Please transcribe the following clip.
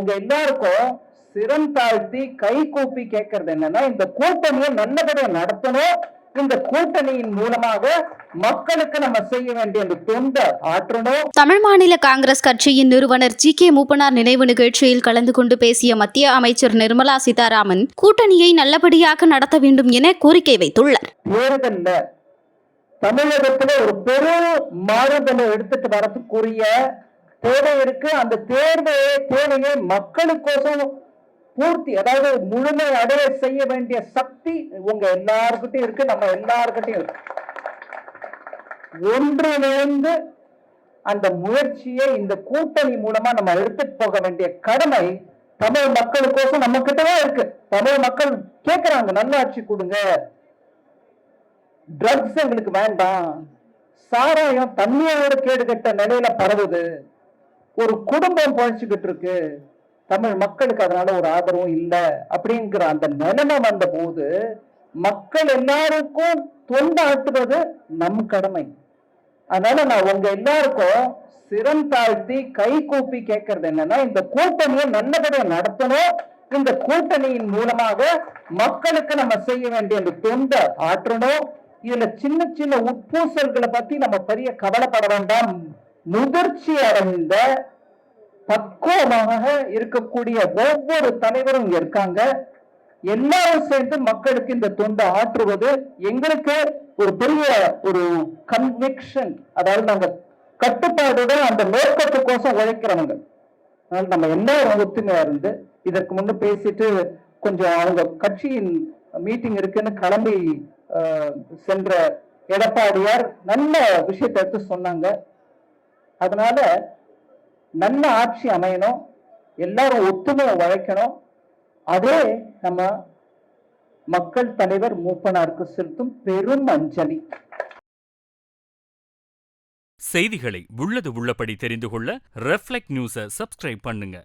உங்க எல்லாருக்கும் சிரம் தாழ்த்தி கை கூப்பி கேட்கறது என்னன்னா, இந்த கூட்டணியை நல்லபடியா நடத்தணும். இந்த கூட்டணியின் மூலமாக மக்களுக்கு நம்ம செய்ய வேண்டிய அந்த தொண்டை ஆற்றணும். தமிழ் மாநில காங்கிரஸ் கட்சியின் நிறுவனர் ஜி.கே. மூப்பனார் நினைவு நிகழ்ச்சியில் கலந்து கொண்டு பேசிய மத்திய அமைச்சர் நிர்மலா சீதாராமன் கூட்டணியை நல்லபடியாக நடத்த வேண்டும் என கோரிக்கை வைத்துள்ளார். தேர்தல்ல தமிழகத்துல ஒரு பெரும் மாறுதலை எடுத்துட்டு வரதுக்குரிய தேவை இருக்கு. அந்த தேவையை மக்களுக்கோசம் பூர்த்தி, அதாவது முழுமை அடைய செய்ய வேண்டிய சக்தி உங்க எல்லாருக்கிட்டையும் இருக்கு, நம்ம எல்லாருக்கிட்டையும் இருக்கு. ஒன்றிணைந்து அந்த முயற்சியை இந்த கூட்டணி மூலமா நம்ம எடுத்துட்டு போக வேண்டிய கடமை தமிழ் மக்களுக்கோசம் நம்ம கிட்டதான் இருக்கு. தமிழ் மக்கள் கேட்கிறாங்க, நல்லாட்சி கொடுங்க, ட்ரக்ஸ் எங்களுக்கு வேண்டாம், சாராயம் தண்ணியோட கேடுகட்ட நிலையில பரவுது, ஒரு குடும்பம் பழிச்சுக்கிட்டு இருக்கு, தமிழ் மக்களுக்கு அதனால ஒரு ஆதரவும் இல்லை அப்படிங்கிற அந்த நிலைமை வந்த போது மக்கள் எல்லாருக்கும் தொண்டாற்றுவது நம் கடமை. அதனால நான் உங்க எல்லாருக்கும் சிரம் தாழ்த்தி கை கூப்பி கேட்கறது என்னன்னா, இந்த கூட்டணியை நல்லபடியா நடத்தணும். இந்த கூட்டணியின் மூலமாக மக்களுக்கு நம்ம செய்ய வேண்டிய அந்த தொண்டை ஆற்றணும். இதுல சின்ன சின்ன உட்பூசல்களை பத்தி நம்ம பெரிய கவலைப்பட வேண்டாம். முதிர்ச்சி அடைந்த பக்குவமாக இருக்கக்கூடிய ஒவ்வொரு தலைவரும் இங்க இருக்காங்க. எல்லாரும் சேர்ந்து மக்களுக்கு இந்த தொண்டை ஆற்றுவது எங்களுக்கு ஒரு பெரிய ஒரு கன்விக்ஷன். அதாவது நாங்க கட்டுப்பாடுடன் அந்த நோக்கத்துக்கோசம் உழைக்கிறவங்க. அதனால நம்ம எல்லாரும் ஒத்துமையா இருந்து இதற்கு முன்ன பேசிட்டு கொஞ்சம் அவங்க கட்சியின் மீட்டிங் இருக்குன்னு கிளம்பி சென்ற எடப்பாடியார் நல்ல விஷயத்தை எடுத்து சொன்னாங்க. அதனால நல்ல ஆட்சி அமையணும், எல்லாரும் ஒத்துமையை உழைக்கணும். அதே நம்ம மக்கள் தலைவர் மூப்பனாருக்கு செலுத்தும் பெரும் அஞ்சலி. செய்திகளை உள்ளது உள்ளபடி தெரிந்து கொள்ள ரெஃப்ளெக்ட் நியூஸை சப்ஸ்கிரைப் பண்ணுங்க.